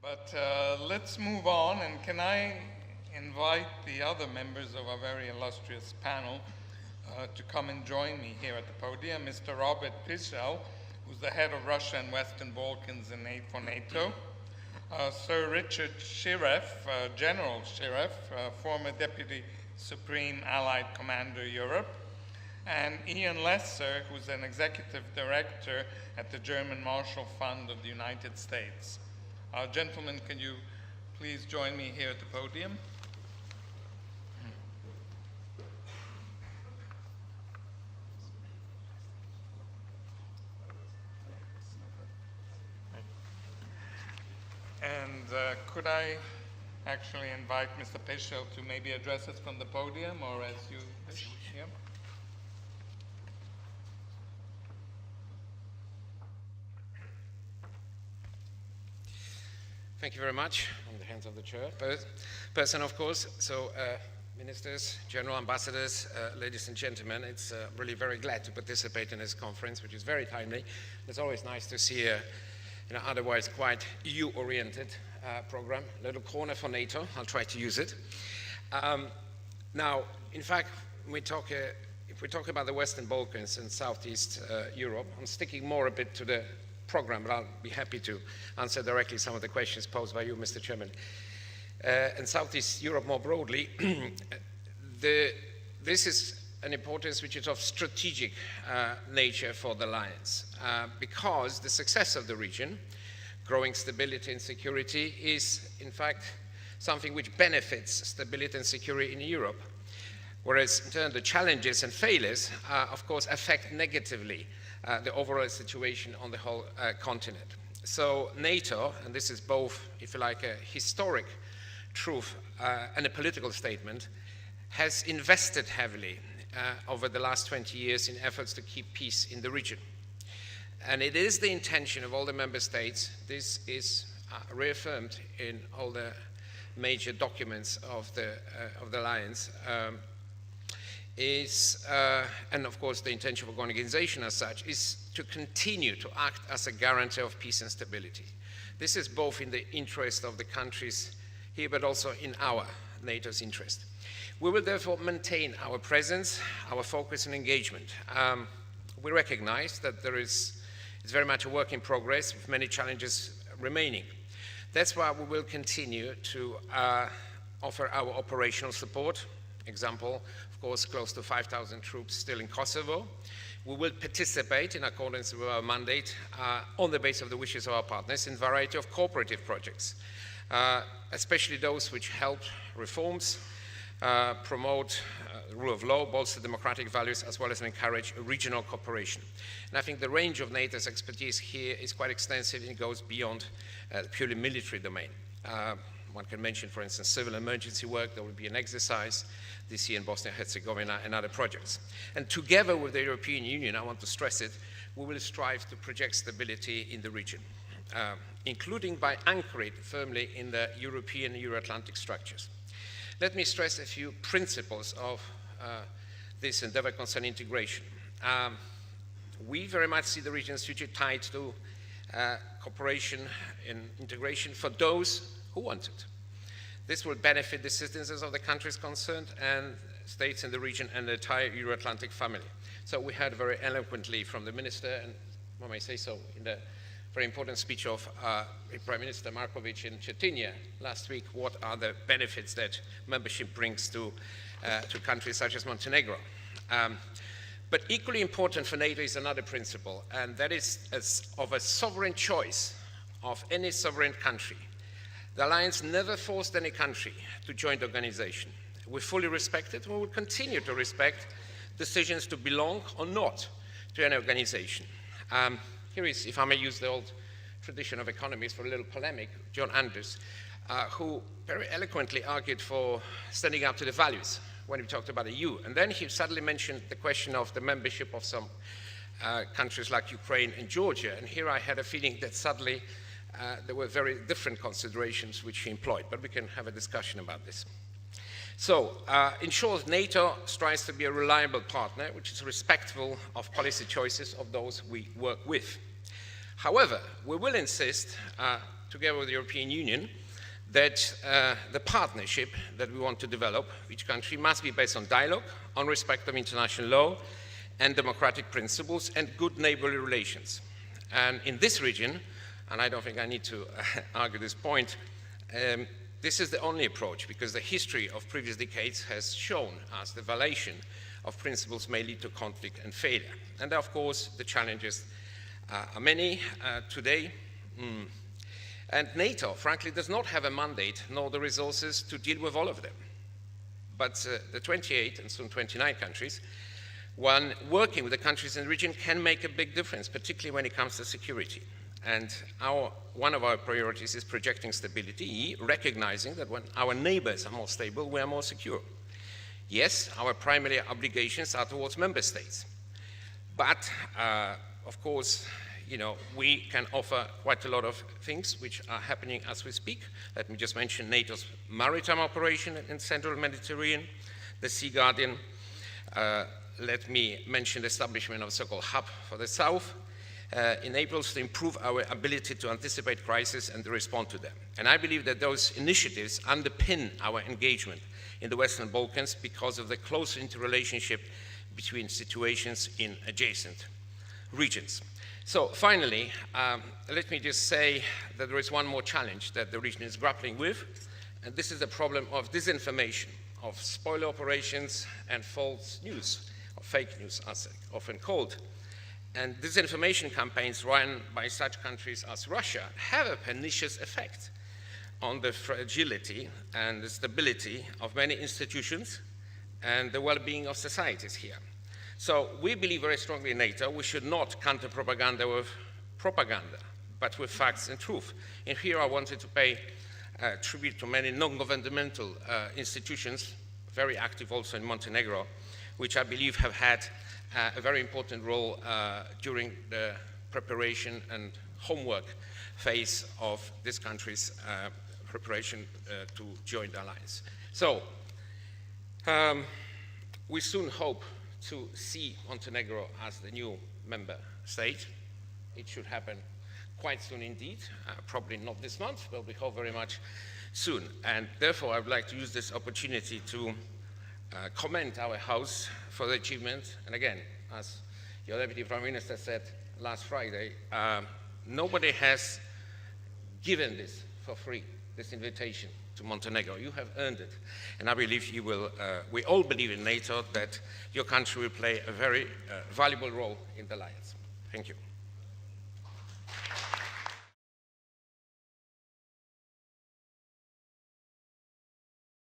But let's move on, and can I invite the other members of our very illustrious panel to come and join me here at the podium. Mr. Robert Pszczel, who's the head of Russia and Western Balkans for NATO. Sir Richard Shiref, General Shiref, former Deputy Supreme Allied Commander Europe. And Ian Lesser, who's an Executive Director at the German Marshall Fund of the United States. Gentlemen, can you please join me here at the podium? And could I actually invite Mr. Pszczel to maybe address us from the podium, or as you wish? Yeah. Thank you very much. On the hands of the chairperson, of course. So, ministers, general ambassadors, ladies and gentlemen, it's really very glad to participate in this conference, which is very timely. It's always nice to see a otherwise quite EU-oriented program, a little corner for NATO. I'll try to use it. Now, in fact, if we talk about the Western Balkans and Southeast Europe, I'm sticking more a bit to the program, but I'll be happy to answer directly some of the questions posed by you, Mr. Chairman. And Southeast Europe more broadly, this is an importance which is of strategic nature for the alliance, because the success of the region, growing stability and security, is in fact something which benefits stability and security in Europe, whereas in turn the challenges and failures, of course, affect negatively the overall situation on the whole continent. So NATO, and this is both, if you like, a historic truth and a political statement, has invested heavily over the last 20 years in efforts to keep peace in the region. And it is the intention of all the member states, this is reaffirmed in all the major documents of the alliance, and of course the intention of the organization as such, is to continue to act as a guarantor of peace and stability. This is both in the interest of the countries here, but also in our NATO's interest. We will therefore maintain our presence, our focus and engagement. We recognize that it's very much a work in progress with many challenges remaining. That's why we will continue to offer our operational support. Example, of course, close to 5,000 troops still in Kosovo. We will participate in accordance with our mandate on the basis of the wishes of our partners in a variety of cooperative projects, especially those which help reforms, promote the rule of law, bolster democratic values, as well as encourage regional cooperation. And I think the range of NATO's expertise here is quite extensive and it goes beyond the purely military domain. One can mention, for instance, civil emergency work. There will be an exercise this year in Bosnia and Herzegovina and other projects. And together with the European Union, I want to stress it, we will strive to project stability in the region, including by anchoring firmly in the European and Euro-Atlantic structures. Let me stress a few principles of this endeavor concerning integration. We very much see the region's future tied to cooperation and integration for those who want it. This will benefit the citizens of the countries concerned and states in the region and the entire Euro-Atlantic family. So we heard very eloquently from the minister, and I may say so, in the very important speech of Prime Minister Markovic in Cetinje last week, what are the benefits that membership brings to countries such as Montenegro. But equally important for NATO is another principle, and that is of a sovereign choice of any sovereign country. The alliance never forced any country to join the organization. We fully respect it, and we will continue to respect decisions to belong or not to any organization. Here is, if I may use the old tradition of economists for a little polemic, John Anders, who very eloquently argued for standing up to the values when we talked about the EU. And then he suddenly mentioned the question of the membership of some countries like Ukraine and Georgia. And here I had a feeling that suddenly there were very different considerations which he employed, but we can have a discussion about this. So, in short, NATO strives to be a reliable partner which is respectful of policy choices of those we work with. However, we will insist together with the European Union, that the partnership that we want to develop with each country must be based on dialogue, on respect of international law and democratic principles, and good neighborly relations. And in this region, and I don't think I need to argue this point, this is the only approach, because the history of previous decades has shown us the violation of principles may lead to conflict and failure. And of course, the challenges are many today. And NATO, frankly, does not have a mandate nor the resources to deal with all of them. But the 28 and soon 29 countries, when working with the countries in the region, can make a big difference, particularly when it comes to security. And one of our priorities is projecting stability, recognizing that when our neighbors are more stable, we are more secure. Yes, our primary obligations are towards member states. But, of course, we can offer quite a lot of things which are happening as we speak. Let me just mention NATO's maritime operation in Central Mediterranean, the Sea Guardian. Let me mention the establishment of a so-called hub for the South, enables to improve our ability to anticipate crises and to respond to them. And I believe that those initiatives underpin our engagement in the Western Balkans because of the close interrelationship between situations in adjacent regions. So finally, let me just say that there is one more challenge that the region is grappling with, and this is the problem of disinformation, of spoiler operations and false news, or fake news as often called. And disinformation campaigns run by such countries as Russia have a pernicious effect on the fragility and the stability of many institutions and the well-being of societies here. So we believe very strongly in NATO. We should not counter propaganda with propaganda, but with facts and truth. And here I wanted to pay tribute to many non-governmental institutions, very active also in Montenegro, which I believe have had a very important role during the preparation and homework phase of this country's preparation to join the alliance. So we soon hope to see Montenegro as the new member state. It should happen quite soon indeed, probably not this month, but we hope very much soon. And therefore, I would like to use this opportunity to commend our House for the achievement. And again, as your Deputy Prime Minister said last Friday, nobody has given this for free, this invitation to Montenegro. You have earned it. And I believe you will, we all believe in NATO that your country will play a very valuable role in the alliance. Thank you.